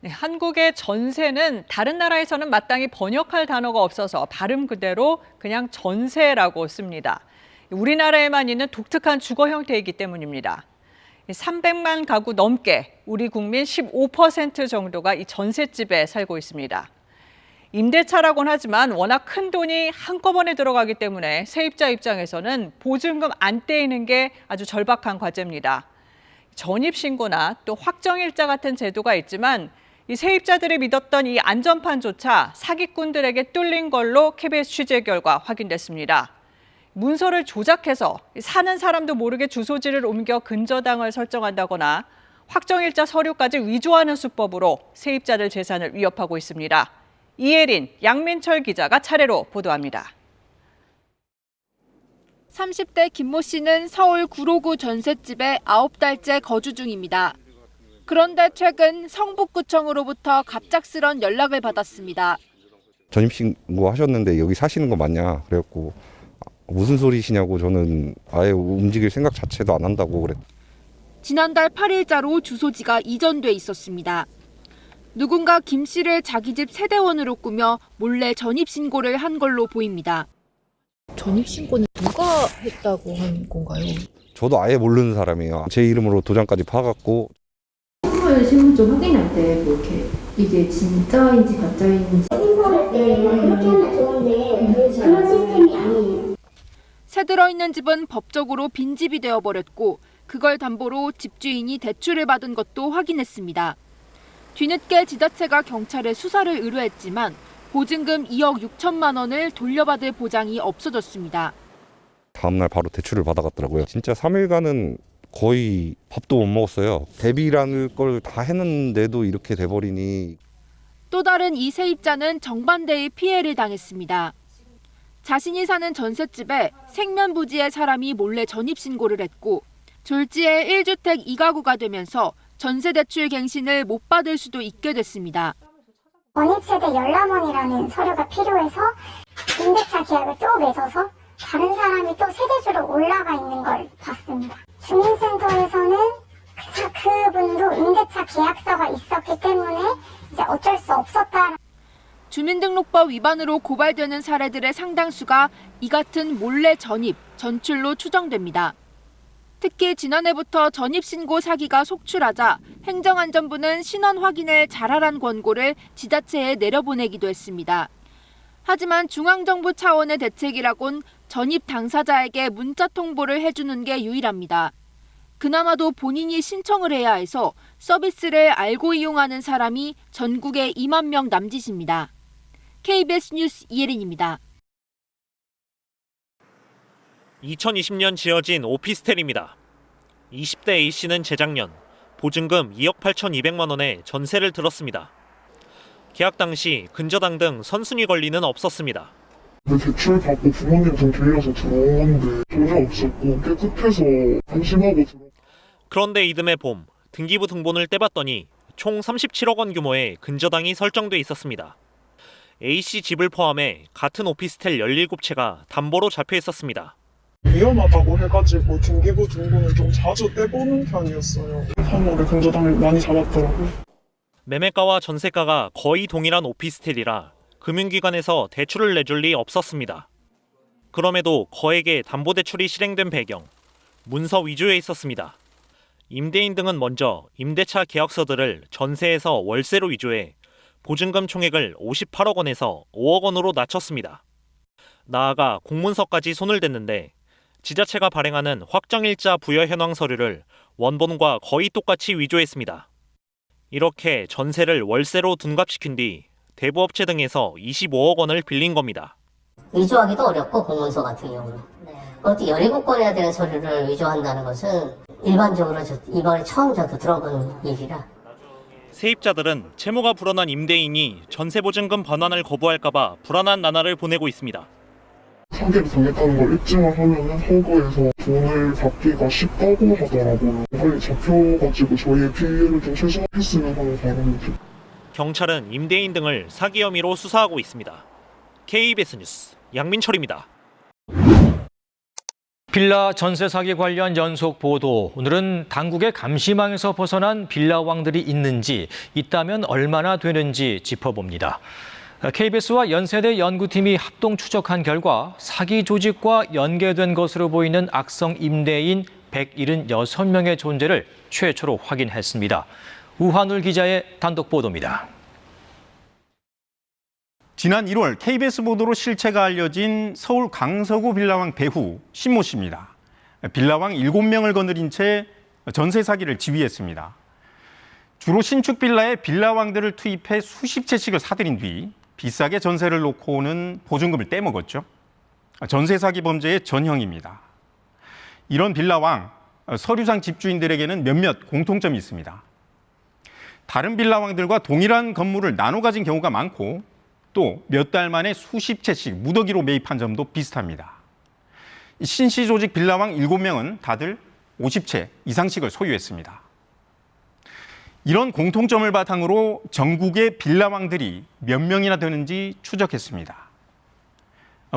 네, 한국의 전세는 다른 나라에서는 마땅히 번역할 단어가 없어서 발음 그대로 그냥 전세라고 씁니다. 우리나라에만 있는 독특한 주거 형태이기 때문입니다. 300만 가구 넘게 우리 국민 15% 정도가 이 전셋집에 살고 있습니다. 임대차라고는 하지만 워낙 큰 돈이 한꺼번에 들어가기 때문에 세입자 입장에서는 보증금 안 떼이는 게 아주 절박한 과제입니다. 전입신고나 또 확정일자 같은 제도가 있지만 이 세입자들이 믿었던 이 안전판조차 사기꾼들에게 뚫린 걸로 KBS 취재 결과 확인됐습니다. 문서를 조작해서 사는 사람도 모르게 주소지를 옮겨 근저당을 설정한다거나 확정일자 서류까지 위조하는 수법으로 세입자들 재산을 위협하고 있습니다. 이혜린, 양민철 기자가 차례로 보도합니다. 30대 김모 씨는 서울 구로구 전셋집에 9달째 거주 중입니다. 그런데 최근 성북구청으로부터 갑작스런 연락을 받았습니다. 전입신고 하셨는데 여기 사시는 거 맞냐? 그래갖고 무슨 소리시냐고 저는 아예 움직일 생각 자체도 안 한다고 그랬. 지난달 8일자로 주소지가 이전돼 있었습니다. 누군가 김 씨를 자기 집 세대원으로 꾸며 몰래 전입신고를 한 걸로 보입니다. 전입신고는 누가 했다고 한 건가요? 저도 아예 모르는 사람이에요. 제 이름으로 도장까지 파갖고. 신분증 확인할 때 뭐 이렇게 이게 진짜인지 가짜인지 신고할 때 그렇게 하면 좋은데 그런 시스템이 아니에요. 새 들어있는 집은 법적으로 빈집이 되어버렸고 그걸 담보로 집주인이 대출을 받은 것도 확인했습니다. 뒤늦게 지자체가 경찰에 수사를 의뢰했지만 보증금 2억 6천만 원을 돌려받을 보장이 없어졌습니다. 다음날 바로 대출을 받아갔더라고요. 진짜 3일간은 거의 밥도 못 먹었어요. 대비라는 걸 다 했는데도 이렇게 돼버리니. 또 다른 이 세입자는 정반대의 피해를 당했습니다. 자신이 사는 전셋집에 생면부지의 사람이 몰래 전입신고를 했고 졸지에 1주택 2가구가 되면서 전세대출 갱신을 못 받을 수도 있게 됐습니다. 원입세대 열람원이라는 서류가 필요해서 임대차 계약을 또 맺어서 다른 사람이 또 세대주로 올라가 있는 걸 봤습니다. 주민센터에서는 그분도 임대차 계약서가 있었기 때문에 이제 어쩔 수 없었다. 주민등록법 위반으로 고발되는 사례들의 상당수가 이 같은 몰래 전입, 전출로 추정됩니다. 특히 지난해부터 전입신고 사기가 속출하자 행정안전부는 신원 확인을 잘하란 권고를 지자체에 내려보내기도 했습니다. 하지만 중앙정부 차원의 대책이라곤 전입 당사자에게 문자 통보를 해주는 게 유일합니다. 그나마도 본인이 신청을 해야 해서 서비스를 알고 이용하는 사람이 전국에 2만 명 남짓입니다. KBS 뉴스 이혜린입니다. 2020년 지어진 오피스텔입니다. 20대 A씨는 재작년 보증금 2억 8,200만 원에 전세를 들었습니다. 계약 당시 근저당 등 선순위 권리는 없었습니다. 대출 받고 부모님 돈 빌려서 들어온 건데 전혀 없었고 깨끗해서 안심하고 들어. 그런데 이듬해 봄 등기부 등본을 떼봤더니 총 37억 원 규모의 근저당이 설정돼 있었습니다. A씨 집을 포함해 같은 오피스텔 17채가 담보로 잡혀 있었습니다. 위험하다고 해가지고 등기부 등본을 좀 자주 떼보는 편이었어요. 3월에 근저당을 많이 잡았더라고요. 매매가와 전세가가 거의 동일한 오피스텔이라 금융기관에서 대출을 내줄 리 없었습니다. 그럼에도 거액의 담보대출이 실행된 배경, 문서 위조에 있었습니다. 임대인 등은 먼저 임대차 계약서들을 전세에서 월세로 위조해 보증금 총액을 58억 원에서 5억 원으로 낮췄습니다. 나아가 공문서까지 손을 댔는데 지자체가 발행하는 확정일자 부여 현황 서류를 원본과 거의 똑같이 위조했습니다. 이렇게 전세를 월세로 둔갑시킨 뒤 대부업체 등에서 25억 원을 빌린 겁니다. 위조하기도 어렵고 공문서 같은 경우는. 그것도 17건 해야 되는 서류를 위조한다는 것은 일반적으로 이번에 처음 저도 들어본 일이라. 세입자들은 채무가 불어난 임대인이 전세보증금 반환을 거부할까봐 불안한 나날을 보내고 있습니다. 사기를 당했다는 걸 입증을 하면은 허그에서 돈을 받기가 쉽다고 하더라고요. 빨리 잡혀가지고 저희의 피해를 좀 최소화했으면 하는 바람이죠. 경찰은 임대인 등을 사기 혐의로 수사하고 있습니다. KBS 뉴스 양민철입니다. 빌라 전세 사기 관련 연속 보도. 오늘은 당국의 감시망에서 벗어난 빌라왕들이 있는지, 있다면 얼마나 되는지 짚어봅니다. KBS와 연세대 연구팀이 합동 추적한 결과 사기 조직과 연계된 것으로 보이는 악성 임대인 176명의 존재를 최초로 확인했습니다. 우한울 기자의 단독 보도입니다. 지난 1월 KBS 보도로 실체가 알려진 서울 강서구 빌라왕 배후 신모 씨입니다. 빌라왕 7명을 거느린 채 전세 사기를 지휘했습니다. 주로 신축 빌라에 빌라왕들을 투입해 수십 채씩을 사들인 뒤 비싸게 전세를 놓고 오는 보증금을 떼먹었죠. 전세 사기 범죄의 전형입니다. 이런 빌라왕, 서류상 집주인들에게는 몇몇 공통점이 있습니다. 다른 빌라왕들과 동일한 건물을 나눠 가진 경우가 많고 또 몇 달 만에 수십 채씩 무더기로 매입한 점도 비슷합니다. 신씨 조직 빌라왕 7명은 다들 50채 이상씩을 소유했습니다. 이런 공통점을 바탕으로 전국의 빌라왕들이 몇 명이나 되는지 추적했습니다.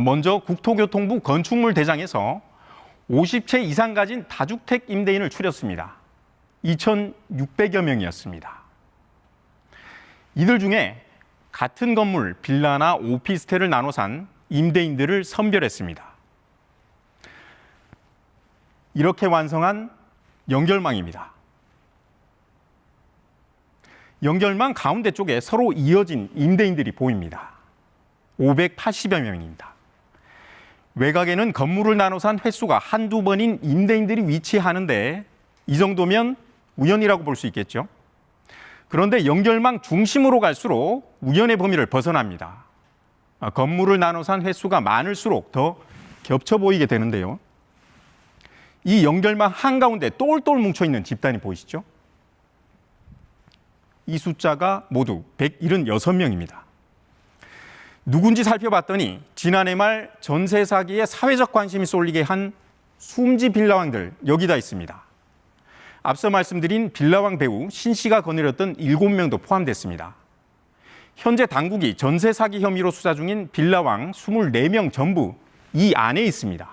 먼저 국토교통부 건축물 대장에서 50채 이상 가진 다주택 임대인을 추렸습니다. 2,600여 명이었습니다. 이들 중에 같은 건물, 빌라나 오피스텔을 나눠 산 임대인들을 선별했습니다. 이렇게 완성한 연결망입니다. 연결망 가운데 쪽에 서로 이어진 임대인들이 보입니다. 580여 명입니다. 외곽에는 건물을 나눠 산 횟수가 한두 번인 임대인들이 위치하는데 이 정도면 우연이라고 볼 수 있겠죠. 그런데 연결망 중심으로 갈수록 우연의 범위를 벗어납니다. 건물을 나눠 산 횟수가 많을수록 더 겹쳐 보이게 되는데요. 이 연결망 한가운데 똘똘 뭉쳐있는 집단이 보이시죠? 이 숫자가 모두 176명입니다. 누군지 살펴봤더니 지난해 말 전세 사기에 사회적 관심이 쏠리게 한 숨지 빌라왕들 여기다 있습니다. 앞서 말씀드린 빌라왕 배우 신 씨가 거느렸던 7명도 포함됐습니다. 현재 당국이 전세 사기 혐의로 수사 중인 빌라왕 24명 전부 이 안에 있습니다.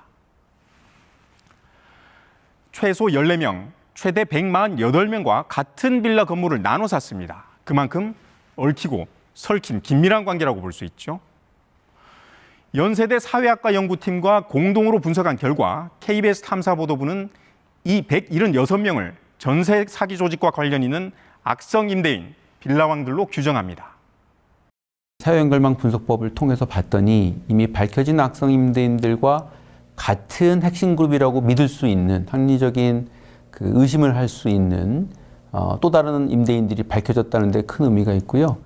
최소 14명, 최대 148명과 같은 빌라 건물을 나눠 샀습니다. 그만큼 얽히고 설킨 긴밀한 관계라고 볼 수 있죠. 연세대 사회학과 연구팀과 공동으로 분석한 결과 KBS 탐사보도부는 이 176명을 전세 사기 조직과 관련 있는 악성 임대인, 빌라왕들로 규정합니다. 사회연결망 분석법을 통해서 봤더니 이미 밝혀진 악성 임대인들과 같은 핵심 그룹이라고 믿을 수 있는 합리적인 의심을 할 수 있는 또 다른 임대인들이 밝혀졌다는 데 큰 의미가 있고요.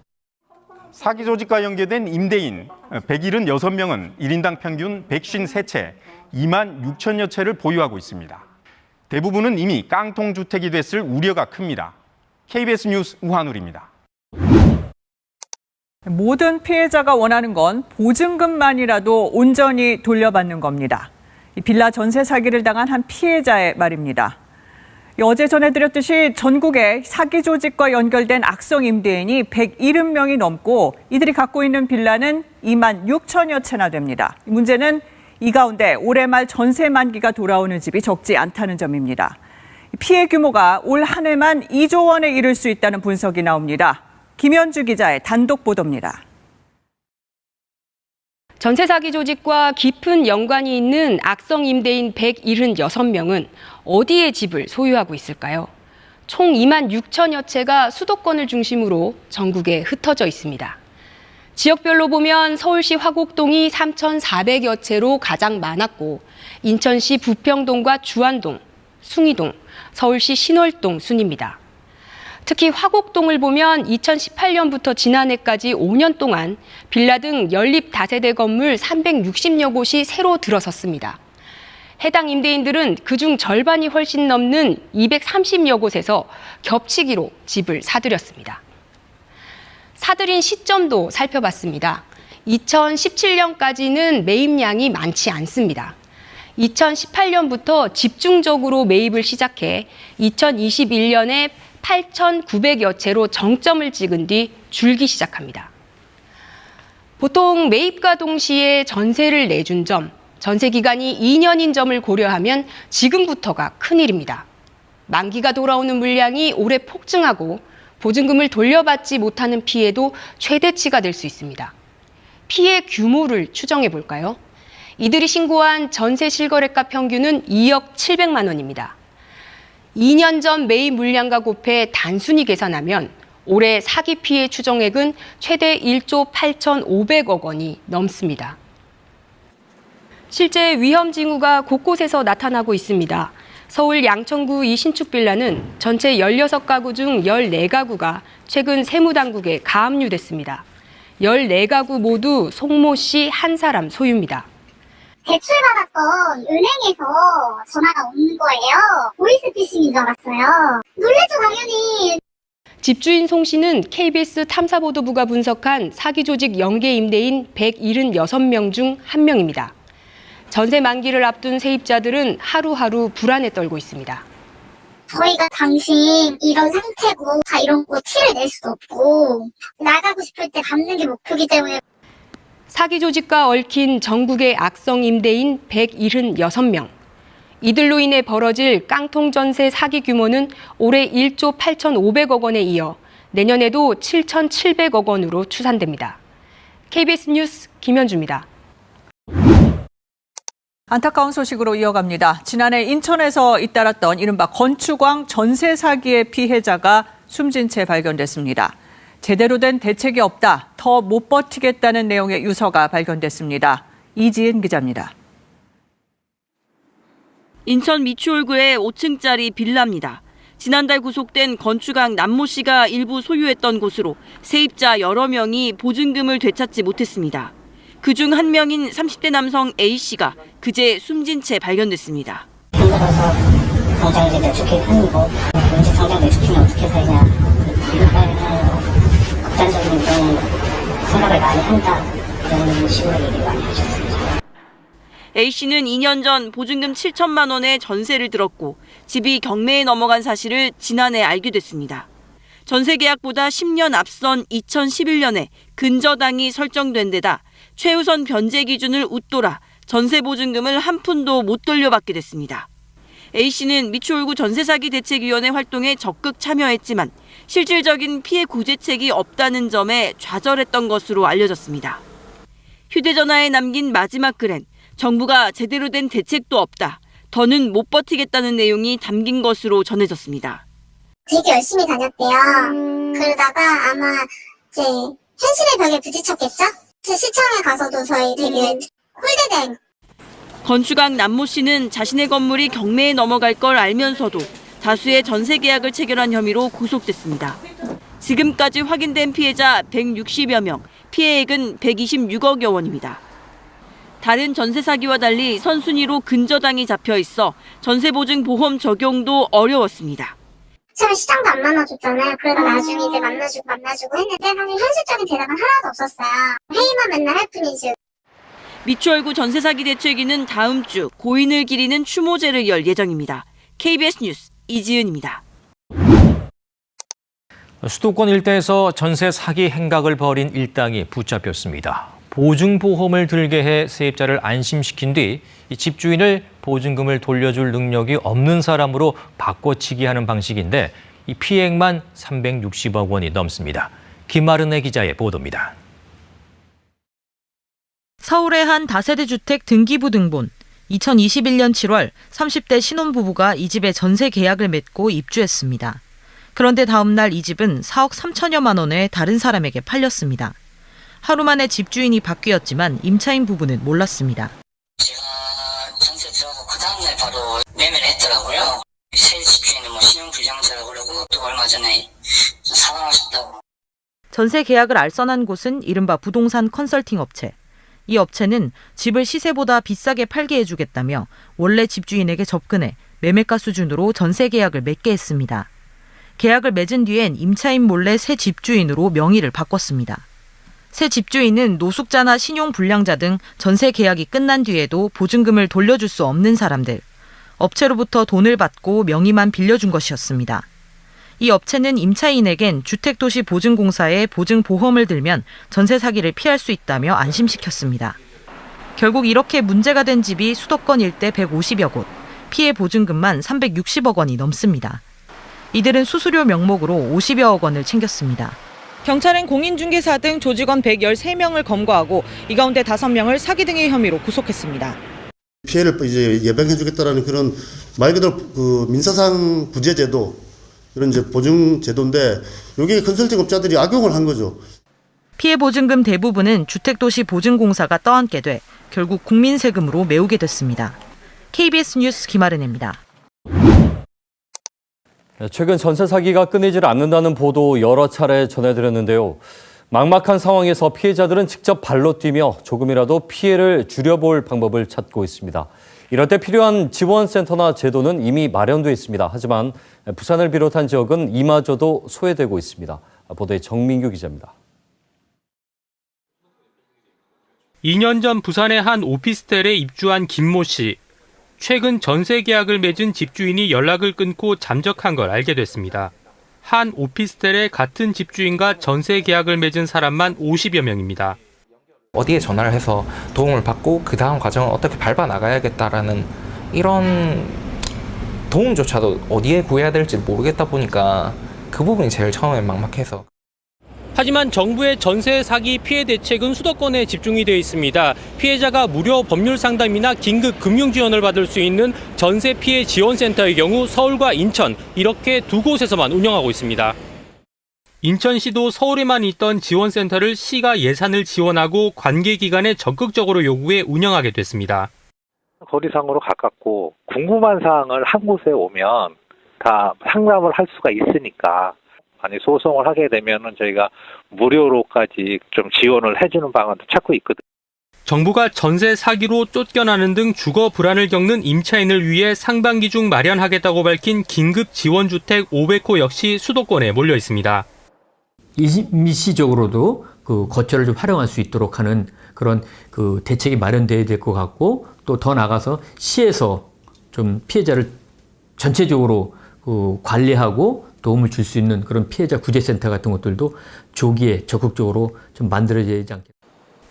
사기 조직과 연계된 임대인 176명은 1인당 평균 153채, 2만 6천여 채를 보유하고 있습니다. 대부분은 이미 깡통주택이 됐을 우려가 큽니다. KBS 뉴스 우한울입니다. 모든 피해자가 원하는 건 보증금만이라도 온전히 돌려받는 겁니다. 빌라 전세 사기를 당한 한 피해자의 말입니다. 어제 전해드렸듯이 전국에 사기 조직과 연결된 악성 임대인이 170명이 넘고 이들이 갖고 있는 빌라는 2만 6천여 채나 됩니다. 문제는 이 가운데 올해 말 전세 만기가 돌아오는 집이 적지 않다는 점입니다. 피해 규모가 올 한 해만 2조 원에 이를 수 있다는 분석이 나옵니다. 김현주 기자의 단독 보도입니다. 전세 사기 조직과 깊은 연관이 있는 악성 임대인 176명은 어디에 집을 소유하고 있을까요? 총 2만 6천여 채가 수도권을 중심으로 전국에 흩어져 있습니다. 지역별로 보면 서울시 화곡동이 3,400여 채로 가장 많았고 인천시 부평동과 주안동, 숭이동, 서울시 신월동 순입니다. 특히 화곡동을 보면 2018년부터 지난해까지 5년 동안 빌라 등 연립 다세대 건물 360여 곳이 새로 들어섰습니다. 해당 임대인들은 그중 절반이 훨씬 넘는 230여 곳에서 겹치기로 집을 사들였습니다. 사들인 시점도 살펴봤습니다. 2017년까지는 매입량이 많지 않습니다. 2018년부터 집중적으로 매입을 시작해 2021년에 8,900여 채로 정점을 찍은 뒤 줄기 시작합니다. 보통 매입과 동시에 전세를 내준 점, 전세 기간이 2년인 점을 고려하면 지금부터가 큰일입니다. 만기가 돌아오는 물량이 올해 폭증하고 보증금을 돌려받지 못하는 피해도 최대치가 될 수 있습니다. 피해 규모를 추정해 볼까요? 이들이 신고한 전세 실거래가 평균은 2억 700만 원입니다. 2년 전 매입 물량과 곱해 단순히 계산하면 올해 사기 피해 추정액은 최대 1조 8,500억 원이 넘습니다. 실제 위험 징후가 곳곳에서 나타나고 있습니다. 서울 양천구 이 신축 빌라는 전체 16가구 중 14가구가 최근 세무당국에 가압류됐습니다. 14가구 모두 송모 씨 한 사람 소유입니다. 대출받았던 은행에서 전화가 오는 거예요. 보이스피싱인 줄 알았어요. 놀랬죠, 당연히. 집주인 송 씨는 KBS 탐사보도부가 분석한 사기 조직 연계 임대인 176명 중 한 명입니다. 전세 만기를 앞둔 세입자들은 하루하루 불안에 떨고 있습니다. 저희가 당신 이런 상태고 다 이런 거 티를 낼 수도 없고 나가고 싶을 때 갚는 게 목표이기 때문에. 사기 조직과 얽힌 전국의 악성 임대인 176명. 이들로 인해 벌어질 깡통 전세 사기 규모는 올해 1조 8,500억 원에 이어 내년에도 7,700억 원으로 추산됩니다. KBS 뉴스 김현주입니다. 안타까운 소식으로 이어갑니다. 지난해 인천에서 잇따랐던 이른바 건축왕 전세 사기의 피해자가 숨진 채 발견됐습니다. 제대로 된 대책이 없다, 더 못 버티겠다는 내용의 유서가 발견됐습니다. 이지은 기자입니다. 인천 미추홀구의 5층짜리 빌라입니다. 지난달 구속된 건축왕 남모 씨가 일부 소유했던 곳으로 세입자 여러 명이 보증금을 되찾지 못했습니다. 그중 한 명인 30대 남성 A 씨가 그제 숨진 채 발견됐습니다. 힘들어서 당장 이제 내쫓긴 편이고 언제 당장 내쫓기면 어떻게 살냐. 극단적인 그런 생각을 많이 한다. 그런 식으로 얘기를 많이 하셨습니다. A 씨는 2년 전 보증금 7천만 원의 전세를 들었고 집이 경매에 넘어간 사실을 지난해 알게 됐습니다. 전세 계약보다 10년 앞선 2011년에 근저당이 설정된 데다 최우선 변제 기준을 웃돌아 전세 보증금을 한 푼도 못 돌려받게 됐습니다. A 씨는 미추홀구 전세사기 대책위원회 활동에 적극 참여했지만 실질적인 피해 구제책이 없다는 점에 좌절했던 것으로 알려졌습니다. 휴대전화에 남긴 마지막 글엔 정부가 제대로 된 대책도 없다, 더는 못 버티겠다는 내용이 담긴 것으로 전해졌습니다. 되게 열심히 다녔대요. 그러다가 아마 이제 현실의 벽에 부딪혔겠죠? 시청에 가서도 저희 되게 홀대된. 건축왕 남모 씨는 자신의 건물이 경매에 넘어갈 걸 알면서도 다수의 전세 계약을 체결한 혐의로 구속됐습니다. 지금까지 확인된 피해자 160여 명, 피해액은 126억여 원입니다. 다른 전세 사기와 달리 선순위로 근저당이 잡혀 있어 전세보증 보험 적용도 어려웠습니다. 처음에 시장도 안 만나줬잖아요. 그러다 나중에 이제 만나주고 했는데 사실 현실적인 대답은 하나도 없었어요. 회의만 맨날 할 뿐이지. 미추홀구 전세 사기 대책위는 다음 주 고인을 기리는 추모제를 열 예정입니다. KBS 뉴스 이지은입니다. 수도권 일대에서 전세 사기 행각을 벌인 일당이 붙잡혔습니다. 보증보험을 들게 해 세입자를 안심시킨 뒤 이 집주인을 보증금을 돌려줄 능력이 없는 사람으로 바꿔치기 하는 방식인데 이 피해액만 360억 원이 넘습니다. 김마른의 기자의 보도입니다. 서울의 한 다세대 주택 등기부 등본. 2021년 7월 30대 신혼부부가 이 집에 전세 계약을 맺고 입주했습니다. 그런데 다음 날 이 집은 4억 3천여만 원에 다른 사람에게 팔렸습니다. 하루 만에 집주인이 바뀌었지만 임차인 부부는 몰랐습니다. 제가 전세 들어가고 그 다음날 바로 매매를 했더라고요. 새 집주인은 신용불량자라고 그러고 또 얼마 전에 사망하셨다고. 전세 계약을 알선한 곳은 이른바 부동산 컨설팅 업체. 이 업체는 집을 시세보다 비싸게 팔게 해주겠다며 원래 집주인에게 접근해 매매가 수준으로 전세 계약을 맺게 했습니다. 계약을 맺은 뒤엔 임차인 몰래 새 집주인으로 명의를 바꿨습니다. 새 집주인은 노숙자나 신용불량자 등 전세 계약이 끝난 뒤에도 보증금을 돌려줄 수 없는 사람들, 업체로부터 돈을 받고 명의만 빌려준 것이었습니다. 이 업체는 임차인에겐 주택도시보증공사에 보증보험을 들면 전세 사기를 피할 수 있다며 안심시켰습니다. 결국 이렇게 문제가 된 집이 수도권 일대 150여 곳, 피해 보증금만 360억 원이 넘습니다. 이들은 수수료 명목으로 50여억 원을 챙겼습니다. 경찰은 공인중개사 등 조직원 113명을 검거하고 이 가운데 5명을 사기 등의 혐의로 구속했습니다. 피해를 이제 예방해주겠다라는 그런 말 그대로 그 민사상 구제제도 이런 이제 보증제도인데 여기에 컨설팅 업자들이 악용을 한 거죠. 피해 보증금 대부분은 주택도시보증공사가 떠안게 돼 결국 국민 세금으로 메우게 됐습니다. KBS 뉴스 김아른입니다. 최근 전세 사기가 끊이질 않는다는 보도 여러 차례 전해드렸는데요. 막막한 상황에서 피해자들은 직접 발로 뛰며 조금이라도 피해를 줄여볼 방법을 찾고 있습니다. 이럴 때 필요한 지원센터나 제도는 이미 마련돼 있습니다. 하지만 부산을 비롯한 지역은 이마저도 소외되고 있습니다. 보도에 정민규 기자입니다. 2년 전 부산의 한 오피스텔에 입주한 김모 씨. 최근 전세 계약을 맺은 집주인이 연락을 끊고 잠적한 걸 알게 됐습니다. 한 오피스텔에 같은 집주인과 전세 계약을 맺은 사람만 50여 명입니다. 어디에 전화를 해서 도움을 받고 그 다음 과정을 어떻게 밟아 나가야겠다라는 이런 도움조차도 어디에 구해야 될지 모르겠다 보니까 그 부분이 제일 처음에 막막해서. 하지만 정부의 전세 사기 피해 대책은 수도권에 집중이 되어 있습니다. 피해자가 무료 법률 상담이나 긴급 금융 지원을 받을 수 있는 전세 피해 지원센터의 경우 서울과 인천 이렇게 두 곳에서만 운영하고 있습니다. 인천시도 서울에만 있던 지원센터를 시가 예산을 지원하고 관계기관에 적극적으로 요구해 운영하게 됐습니다. 거리상으로 가깝고 궁금한 사항을 한 곳에 오면 다 상담을 할 수가 있으니까 아니 소송을 하게 되면은 저희가 무료로까지 좀 지원을 해주는 방안도 찾고 있거든요. 정부가 전세 사기로 쫓겨나는 등 주거 불안을 겪는 임차인을 위해 상반기 중 마련하겠다고 밝힌 긴급 지원주택 500호 역시 수도권에 몰려 있습니다. 임시적으로도 그 거처를 좀 활용할 수 있도록 하는 그런 그 대책이 마련돼야 될 것 같고, 또 더 나가서 시에서 좀 피해자를 전체적으로 관리하고 도움을 줄 수 있는 그런 피해자 구제센터 같은 것들도 조기에 적극적으로 좀 만들어져야 되지 않겠습니까?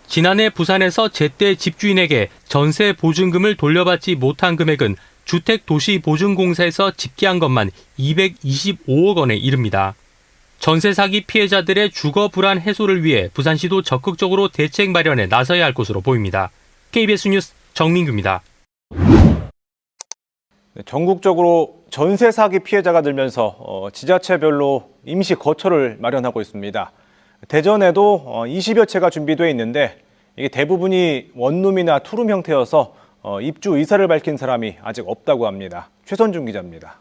지난해 부산에서 제때 집주인에게 전세 보증금을 돌려받지 못한 금액은 주택도시보증공사에서 집계한 것만 225억 원에 이릅니다. 전세 사기 피해자들의 주거 불안 해소를 위해 부산시도 적극적으로 대책 마련에 나서야 할 것으로 보입니다. KBS 뉴스 정민규입니다. 전국적으로 전세 사기 피해자가 늘면서 지자체별로 임시 거처를 마련하고 있습니다. 대전에도 20여 채가 준비되어 있는데 이게 대부분이 원룸이나 투룸 형태여서 입주 의사를 밝힌 사람이 아직 없다고 합니다. 최선중 기자입니다.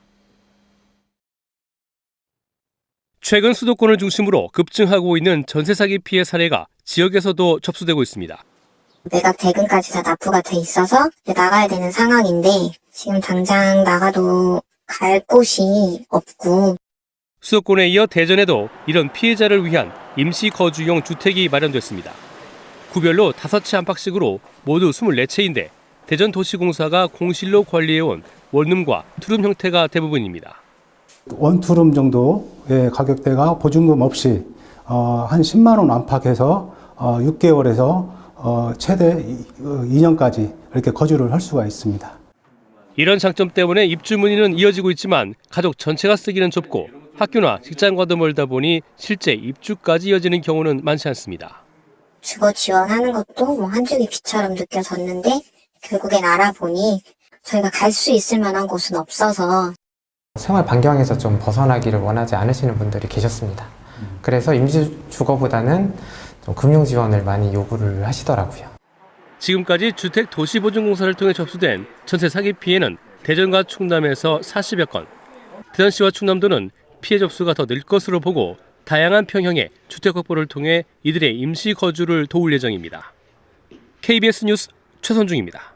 최근 수도권을 중심으로 급증하고 있는 전세 사기 피해 사례가 지역에서도 접수되고 있습니다. 내가 대금까지 다 납부가 돼 있어서 이제 나가야 되는 상황인데 지금 당장 나가도 갈 곳이 없고. 수도권에 이어 대전에도 이런 피해자를 위한 임시 거주용 주택이 마련됐습니다. 구별로 5채 안팎씩으로 모두 24채인데 대전도시공사가 공실로 관리해온 원룸과 투룸 형태가 대부분입니다. 원투룸 정도의 가격대가 보증금 없이 한 10만 원 안팎에서 6개월에서 최대 2년까지 이렇게 거주를 할 수가 있습니다. 이런 장점 때문에 입주 문의는 이어지고 있지만 가족 전체가 쓰기는 좁고 학교나 직장과도 멀다 보니 실제 입주까지 이어지는 경우는 많지 않습니다. 주거 지원하는 것도 한 줄기 빛처럼 느껴졌는데 결국엔 알아보니 저희가 갈 수 있을 만한 곳은 없어서 생활 반경에서 좀 벗어나기를 원하지 않으시는 분들이 계셨습니다. 그래서 임시 주거보다는 좀 금융 지원을 많이 요구를 하시더라고요. 지금까지 주택도시보증공사를 통해 접수된 전세 사기 피해는 대전과 충남에서 40여 건, 대전시와 충남도는 피해 접수가 더 늘 것으로 보고 다양한 평형의 주택 확보를 통해 이들의 임시 거주를 도울 예정입니다. KBS 뉴스 최선중입니다.